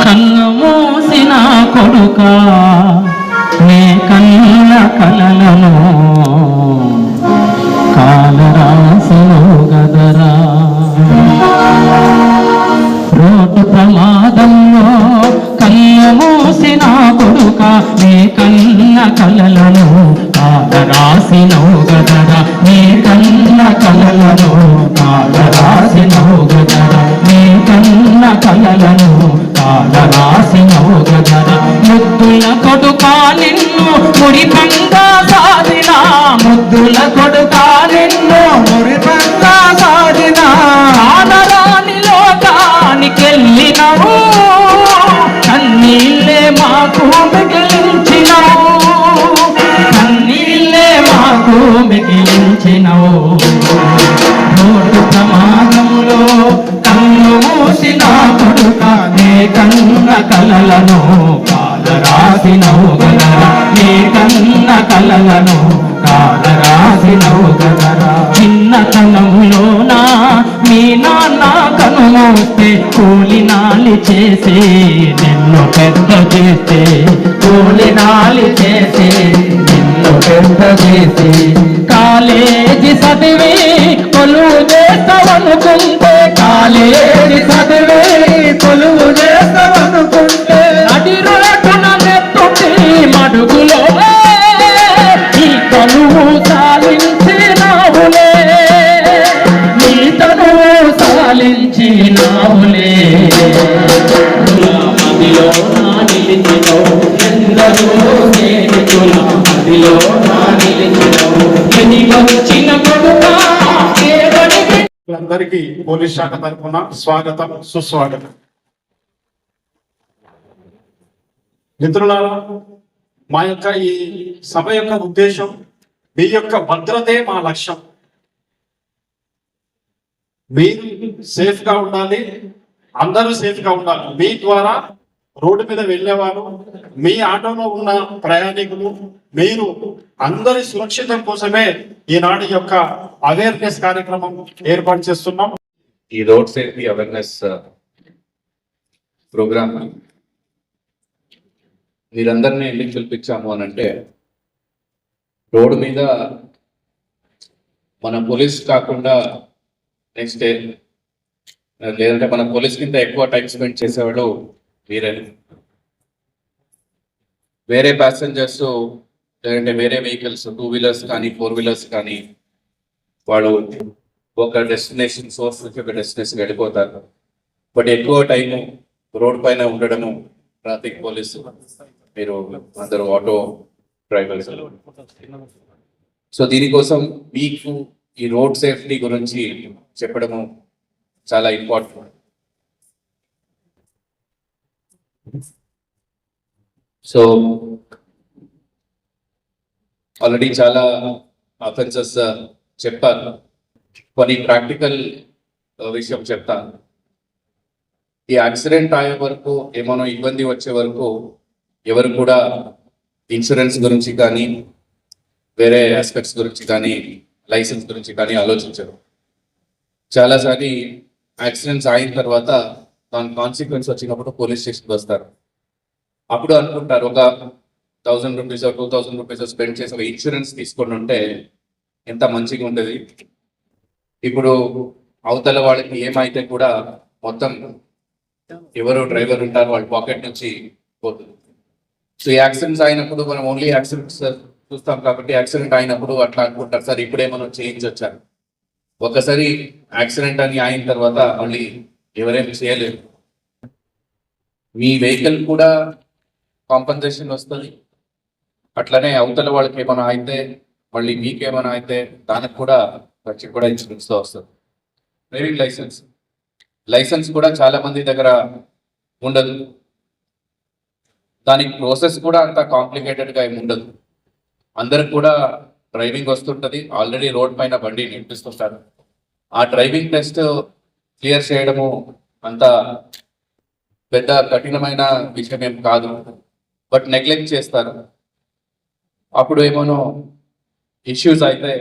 కన్ను మూసిన కొడుక నే కన్న కలలను కాలరాసను గదరా. రోడ్డు ప్రమాదంలో కన్ను మూసిన కొడుక నే కన్న కలలను కాలరాసినవు గదరా. నీ కన్న కలలను కాలరాసినవు గదరా. నీ కన్న కలలను కాలరాసినవు గదరా. ముద్దుల కొడుక నిన్ను మురిపంగా సాధిన, ముద్దుల కొడుక నిన్ను మురిపంగా సాధిన, కానరాని లోకానికెళ్ళినవు, కన్నీళ్ళే మాకు మిగిలించినవు, కన్నీళ్ళే మాకు మిగిలించినవు. రోడ్డు ప్రమాదంలో కన్ను మూసిన కొడుక నే కన్న కలలను కాలరాసినవు గదరా. నీ కన్న కలలను కాలరాసినవు గదరా. చిన్నతనంలోనా మీ నాన్న కనుమూస్తే కూలినాలి చేసి నిన్ను పెద్ద చేస్తే, కూలినాలి చేసి నిన్ను పెద్ద చేసి, కాలేజీ చదివి కొలువు చేస్తావనుకుంటే, కాలేజీ చదివి కొలువు చేస్తావనుకుంటే, నడి రోడ్డున నెత్తుటి మడుగులో ఈ కొలువు సాలించినావులే, నీ తనువు సాలించినావులే. మదిలో నా నిలిచినవు ఎందరో స్నేహితుల మదిలో నా నిలిచినవు ఎనికొచ్చిన కొడుక. అందరికీ పోలీస్ శాఖ తరఫున స్వాగతం, సుస్వాగతం. మిత్రులారా, మా యొక్క ఈ సభ యొక్క ఉద్దేశం మీ యొక్క భద్రతే మా లక్ష్యం. మీరు సేఫ్ గా ఉండాలి, అందరూ సేఫ్ గా ఉండాలి. మీ ద్వారా రోడ్డు మీద వెళ్ళేవారు, మీ ఆటోలో ఉన్న ప్రయాణికులు, మీరు అందరి సురక్షితం కోసమే ఈనాటి యొక్క అవేర్నెస్ కార్యక్రమం ఏర్పాటు చేస్తున్నాం. ఈ రోడ్ సేఫ్టీ అవేర్నెస్ ప్రోగ్రామ్ మీరందరినీ ఎందుకు పిలిపించాము అని అంటే, రోడ్డు మీద మన పోలీస్ కాకుండా నెక్స్ట్ లేదంటే మన పోలీస్ కింద ఎక్కువ టైం స్పెండ్ చేసేవాడు మీరే. వేరే ప్యాసింజర్స్ లేదంటే వేరే వెహికల్స్ 2 వీలర్స్ కానీ 4 వీలర్స్ కానీ వాడు ఒక డెస్టినేషన్ సోర్స్ నుంచి ఒక డెస్టినేషన్ వెళ్ళిపోతారు. బట్ ఎక్కువ టైము రోడ్ పైన ఉండడము ట్రాఫిక్ పోలీసు, మీరు అందరూ ఆటో డ్రైవర్స్. సో దీనికోసం మీకు ఈ రోడ్ సేఫ్టీ గురించి చెప్పడము చాలా ఇంపార్టెంట్. సో ఆల్రెడీ చాలా అఫెన్సెస్ చెప్పాను, కొన్ని ప్రాక్టికల్ విషయం చెప్తాను. ఈ యాక్సిడెంట్ అయ్యే వరకు ఏమైనా ఇబ్బంది వచ్చే వరకు ఎవరు కూడా ఇన్సూరెన్స్ గురించి కానీ వేరే ఆస్పెక్ట్స్ గురించి కానీ లైసెన్స్ గురించి కానీ ఆలోచించరు. చాలాసారి యాక్సిడెంట్స్ అయిన తర్వాత దాని కాన్సిక్వెన్స్ వచ్చినప్పుడు పోలీస్ స్టేషన్కి వస్తారు. అప్పుడు అనుకుంటారు ఒక 1000 రూపీస్ 2000 రూపీస్ స్పెండ్ చేసి ఒక ఇన్సూరెన్స్ తీసుకొని ఉంటే ఎంత మంచిగా ఉంటుంది. ఇప్పుడు అవతల వాళ్ళకి ఏమైతే కూడా మొత్తం ఎవరు డ్రైవర్ ఉంటారు వాళ్ళ పాకెట్ నుంచి పోతుంది. సో ఈ యాక్సిడెంట్స్ అయినప్పుడు మనం ఓన్లీ యాక్సిడెంట్స్ చూస్తాం కాబట్టి యాక్సిడెంట్ అయినప్పుడు అట్లా అనుకుంటారు సార్ ఇప్పుడే మనం చేంజ్ వచ్చారు. ఒకసారి యాక్సిడెంట్ అని అయిన తర్వాత మళ్ళీ ఎవరేమి చేయలేరు. మీ వెహికల్ కూడా కాంపన్సేషన్ వస్తుంది, అట్లనే అవతల వాళ్ళకి ఏమైనా అయితే మళ్ళీ మీకేమైనా అయితే దానికి కూడా ఖర్చు కూడా ఇన్సూరెన్స్తో వస్తుంది. డ్రైవింగ్ లైసెన్స్ కూడా చాలా మంది దగ్గర ఉండదు, దానికి ప్రాసెస్ కూడా అంత కాంప్లికేటెడ్గా ఏమి ఉండదు. అందరికి కూడా డ్రైవింగ్ వస్తుంటుంది, ఆల్రెడీ రోడ్ పైన బండి నడిపిస్తుంటారు. ఆ డ్రైవింగ్ టెస్ట్ క్లియర్ చేయడము అంత పెద్ద కఠినమైన విషయం ఏం కాదు, బట్ నెగ్లెక్ట్ చేస్తారు. అప్పుడు ఏమోనో ఇష్యూస్ అయితే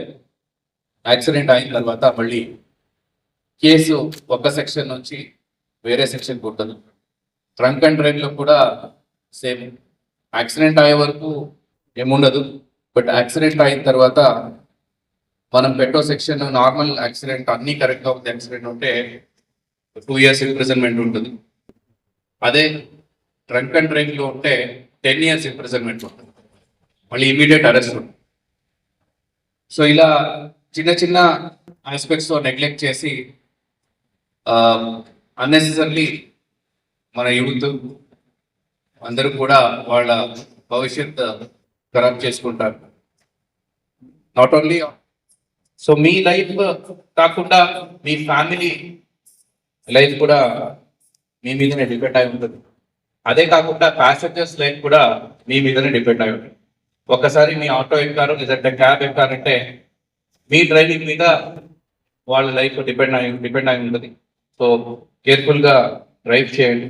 యాక్సిడెంట్ అయిన తర్వాత మళ్ళీ కేసు ఒక సెక్షన్ నుంచి వేరే సెక్షన్ ఉంటుంది. ట్రంక్ అండ్ డ్రైవ్లో కూడా సేమ్. యాక్సిడెంట్ అయ్యే వరకు ఏముండదు, బట్ యాక్సిడెంట్ అయిన తర్వాత మనం పెట్టో సెక్షన్ నార్మల్ యాక్సిడెంట్ అన్నీ కరెక్ట్గా ఉంది యాక్సిడెంట్ ఉంటే 2 years ఇంప్రిజన్మెంట్ ఉంటుంది. అదే ట్రంక్ అండ్ డ్రైవ్లో ఉంటే 10 years ఇంప్రిజన్మెంట్ ఉంటుంది, మళ్ళీ ఇమీడియట్ అరెస్ట్ ఉంటుంది. సో ఇలా చిన్న చిన్న ఆస్పెక్ట్స్తో నెగ్లెక్ట్ చేసి అన్నెసెసర్లీ మన యూత్ అందరూ కూడా వాళ్ళ భవిష్యత్ ఖరాబ్ చేసుకుంటారు. Not only so me life కాకుండా మీ ఫ్యామిలీ లైఫ్ కూడా మీ మీదనే డిపెండ్ అయి ఉంటుంది. అదే కాకుండా ప్యాసింజర్స్ లైఫ్ కూడా మీ మీదనే డిపెండ్ అయి ఉంటుంది. ఒక్కసారి మీ ఆటో ఎక్కారు లేదంటే క్యాబ్ ఎక్కారంటే మీ డ్రైవింగ్ మీద వాళ్ళ లైఫ్ డిపెండ్ అయి ఉంటుంది. సో కేర్ఫుల్గా డ్రైవ్ చేయండి.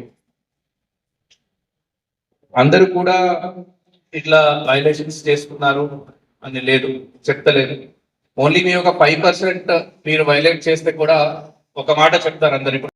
అందరూ కూడా ఇట్లా వైలేషన్స్ చేసుకున్నారు అని లేదు, చెప్తలేదు. ఓన్లీ మీ ఒక 5% మీరు వైలేట్ చేస్తే కూడా ఒక మాట చెప్తారు అందరు.